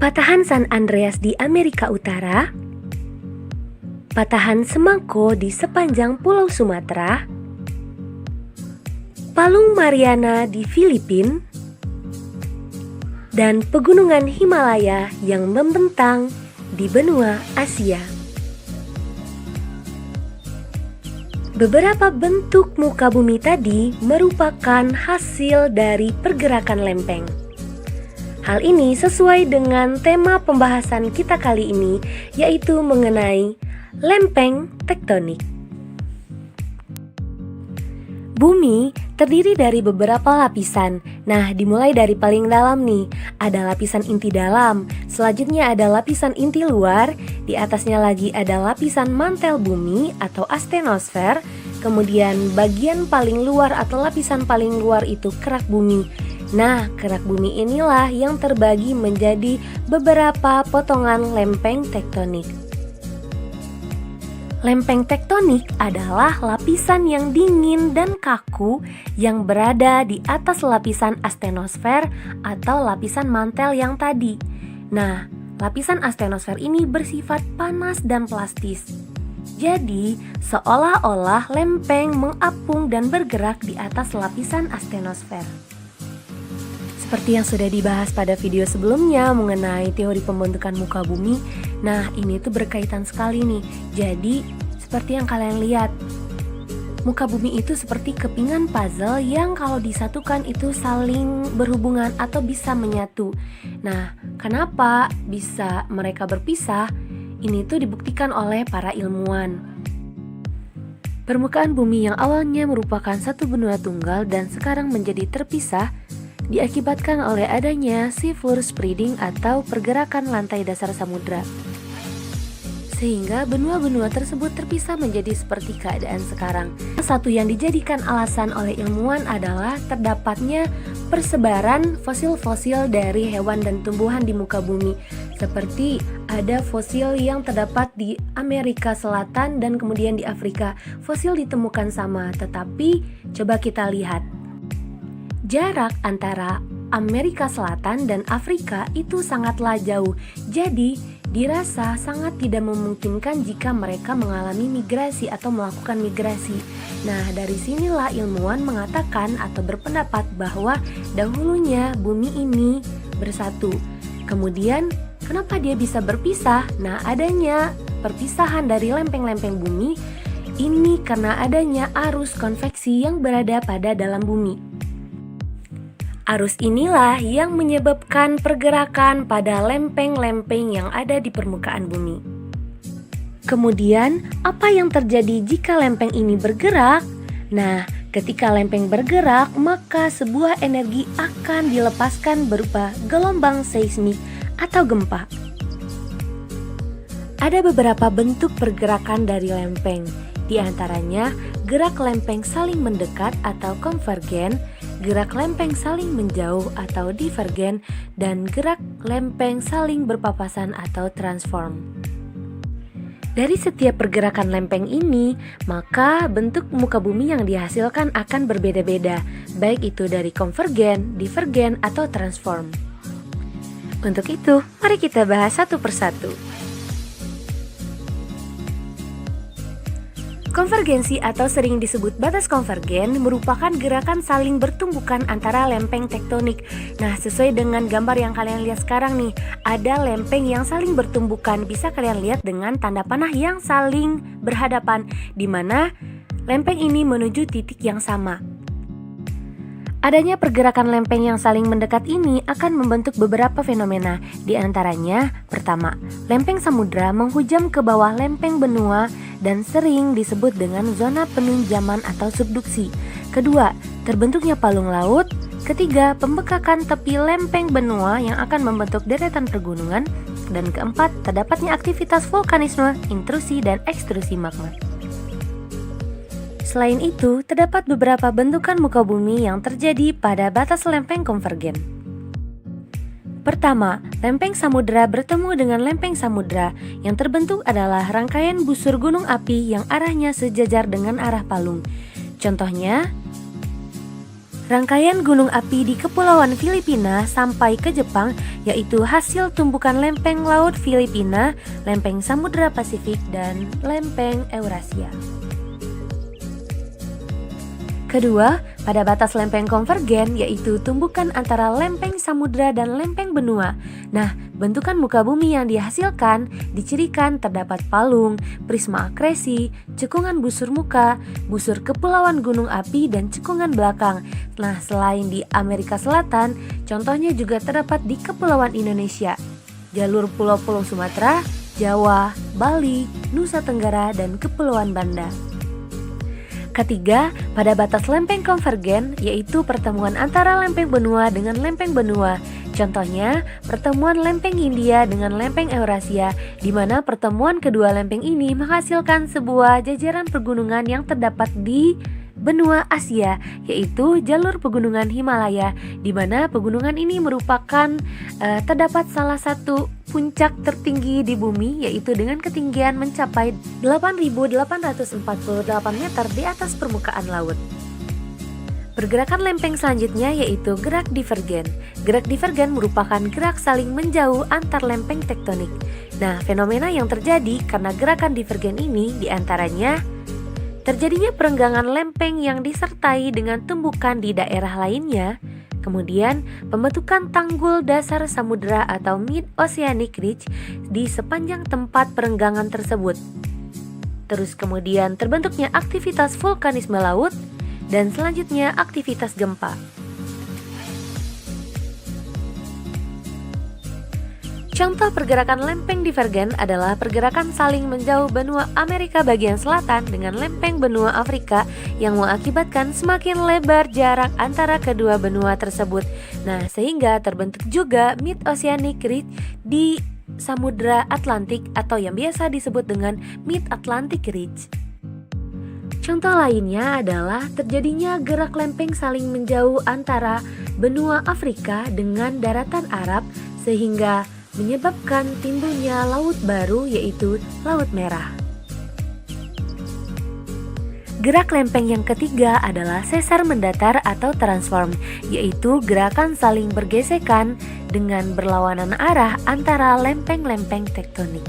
Patahan San Andreas di Amerika Utara, Patahan Semangko di sepanjang Pulau Sumatera, Palung Mariana di Filipina, dan pegunungan Himalaya yang membentang di benua Asia. Beberapa bentuk muka bumi tadi merupakan hasil dari pergerakan lempeng. Hal ini sesuai dengan tema pembahasan kita kali ini, yaitu mengenai lempeng tektonik. Bumi terdiri dari beberapa lapisan. Nah, dimulai dari paling dalam nih, ada lapisan inti dalam, selanjutnya ada lapisan inti luar, di atasnya lagi ada lapisan mantel bumi atau astenosfer, kemudian bagian paling luar atau lapisan paling luar itu kerak bumi. Nah, kerak bumi inilah yang terbagi menjadi beberapa potongan lempeng tektonik. Lempeng tektonik adalah lapisan yang dingin dan kaku yang berada di atas lapisan astenosfer atau lapisan mantel yang tadi. Nah, lapisan astenosfer ini bersifat panas dan plastis. Jadi, seolah-olah lempeng mengapung dan bergerak di atas lapisan astenosfer. Seperti yang sudah dibahas pada video sebelumnya mengenai teori pembentukan muka bumi. Nah, ini tuh berkaitan sekali nih. Jadi, seperti yang kalian lihat, muka bumi itu seperti kepingan puzzle yang kalau disatukan itu saling berhubungan atau bisa menyatu. Nah, kenapa bisa mereka berpisah? Ini tuh dibuktikan oleh para ilmuwan. Permukaan bumi yang awalnya merupakan satu benua tunggal dan sekarang menjadi terpisah diakibatkan oleh adanya seafloor spreading atau pergerakan lantai dasar samudra. Sehingga benua-benua tersebut terpisah menjadi seperti keadaan sekarang. Satu yang dijadikan alasan oleh ilmuwan adalah terdapatnya persebaran fosil-fosil dari hewan dan tumbuhan di muka bumi. Seperti ada fosil yang terdapat di Amerika Selatan dan kemudian di Afrika. Fosil ditemukan sama, tetapi coba kita lihat. Jarak antara Amerika Selatan dan Afrika itu sangatlah jauh. Jadi, dirasa sangat tidak memungkinkan jika mereka mengalami migrasi atau melakukan migrasi. Nah, dari sinilah ilmuwan mengatakan atau berpendapat bahwa dahulunya bumi ini bersatu. Kemudian, kenapa dia bisa berpisah? Nah, adanya perpisahan dari lempeng-lempeng bumi ini karena adanya arus konveksi yang berada pada dalam bumi. Arus inilah yang menyebabkan pergerakan pada lempeng-lempeng yang ada di permukaan bumi. Kemudian, apa yang terjadi jika lempeng ini bergerak? Nah, ketika lempeng bergerak, maka sebuah energi akan dilepaskan berupa gelombang seismik atau gempa. Ada beberapa bentuk pergerakan dari lempeng, di antaranya gerak lempeng saling mendekat atau konvergen, gerak lempeng saling menjauh atau divergen, dan gerak lempeng saling berpapasan atau transform. Dari setiap pergerakan lempeng ini, maka bentuk muka bumi yang dihasilkan akan berbeda-beda, baik itu dari konvergen, divergen, atau transform. Untuk itu, mari kita bahas satu persatu. Konvergensi atau sering disebut batas konvergen merupakan gerakan saling bertumbukan antara lempeng tektonik. Nah, sesuai dengan gambar yang kalian lihat sekarang nih, ada lempeng yang saling bertumbukan. Bisa kalian lihat dengan tanda panah yang saling berhadapan, di mana lempeng ini menuju titik yang sama. Adanya pergerakan lempeng yang saling mendekat ini akan membentuk beberapa fenomena. Di antaranya, pertama, lempeng samudra menghujam ke bawah lempeng benua dan sering disebut dengan zona penunjaman atau subduksi. Kedua, terbentuknya palung laut. Ketiga, pembekakan tepi lempeng benua yang akan membentuk deretan pergunungan. Dan keempat, terdapatnya aktivitas vulkanisme, intrusi, dan ekstrusi magma. Selain itu, terdapat beberapa bentukan muka bumi yang terjadi pada batas lempeng konvergen. Pertama, lempeng samudra bertemu dengan lempeng samudra. Yang terbentuk adalah rangkaian busur gunung api yang arahnya sejajar dengan arah palung. Contohnya, Rangkaian gunung api di Kepulauan Filipina sampai ke Jepang, yaitu hasil tumbukan lempeng laut Filipina, lempeng Samudra Pasifik, dan lempeng Eurasia. Kedua, pada batas lempeng konvergen, yaitu tumbukan antara lempeng samudra dan lempeng benua. Nah, bentukan muka bumi yang dihasilkan dicirikan terdapat palung, prisma akresi, cekungan busur muka, busur kepulauan gunung api, dan cekungan belakang. Nah, selain di Amerika Selatan, contohnya juga terdapat di Kepulauan Indonesia, jalur pulau-pulau Sumatera, Jawa, Bali, Nusa Tenggara, dan Kepulauan Banda. Ketiga, pada batas lempeng konvergen, yaitu pertemuan antara lempeng benua dengan lempeng benua. Contohnya, pertemuan lempeng Hindia dengan lempeng Eurasia, di mana pertemuan kedua lempeng ini menghasilkan sebuah jajaran pegunungan yang terdapat di benua Asia, yaitu jalur pegunungan Himalaya, di mana pegunungan ini merupakan terdapat salah satu puncak tertinggi di bumi, yaitu dengan ketinggian mencapai 8.848 meter di atas permukaan laut. Pergerakan lempeng selanjutnya yaitu gerak divergen. Gerak divergen merupakan gerak saling menjauh antar lempeng tektonik. Nah, fenomena yang terjadi karena gerakan divergen ini diantaranya terjadinya perenggangan lempeng yang disertai dengan tumbukan di daerah lainnya, kemudian pembentukan tanggul dasar samudera atau mid-oceanic ridge di sepanjang tempat perenggangan tersebut. Terus kemudian terbentuknya aktivitas vulkanisme laut, dan selanjutnya aktivitas gempa. Contoh pergerakan lempeng divergen adalah pergerakan saling menjauh benua Amerika bagian selatan dengan lempeng benua Afrika yang mengakibatkan semakin lebar jarak antara kedua benua tersebut. Nah, sehingga terbentuk juga Mid-Oceanic Ridge di Samudra Atlantik atau yang biasa disebut dengan Mid-Atlantic Ridge. Contoh lainnya adalah terjadinya gerak lempeng saling menjauh antara benua Afrika dengan daratan Arab sehingga menyebabkan timbulnya laut baru yaitu Laut Merah. Gerak lempeng yang ketiga adalah sesar mendatar atau transform, yaitu gerakan saling bergesekan dengan berlawanan arah antara lempeng-lempeng tektonik.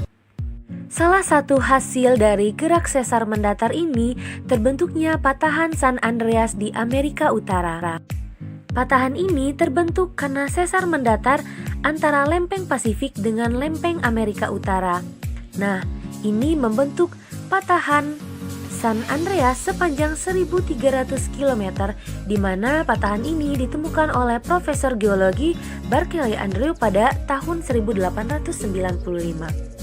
Salah satu hasil dari gerak sesar mendatar ini terbentuknya patahan San Andreas di Amerika Utara. Patahan ini terbentuk karena sesar mendatar antara lempeng Pasifik dengan lempeng Amerika Utara. Nah, ini membentuk patahan San Andreas sepanjang 1.300 km, di mana patahan ini ditemukan oleh Profesor Geologi Barclay Andrew pada tahun 1895.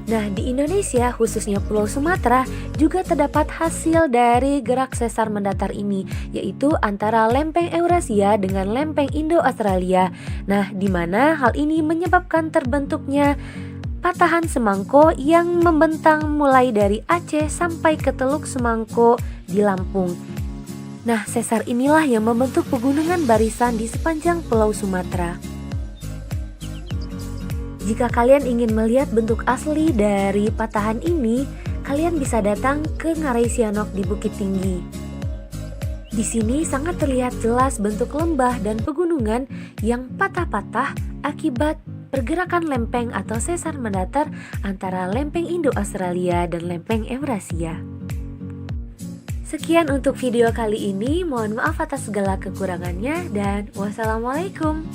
Nah, di Indonesia, khususnya Pulau Sumatera, juga terdapat hasil dari gerak sesar mendatar ini, yaitu antara lempeng Eurasia dengan lempeng Indo-Australia. Nah, di mana hal ini menyebabkan terbentuknya patahan Semangko yang membentang mulai dari Aceh sampai ke Teluk Semangko di Lampung. Nah, sesar inilah yang membentuk pegunungan barisan di sepanjang Pulau Sumatera. Jika kalian ingin melihat bentuk asli dari patahan ini, kalian bisa datang ke Ngarai Sianok di Bukit Tinggi. Di sini sangat terlihat jelas bentuk lembah dan pegunungan yang patah-patah akibat pergerakan lempeng atau sesar mendatar antara lempeng Indo-Australia dan lempeng Eurasia. Sekian untuk video kali ini, mohon maaf atas segala kekurangannya dan wassalamualaikum.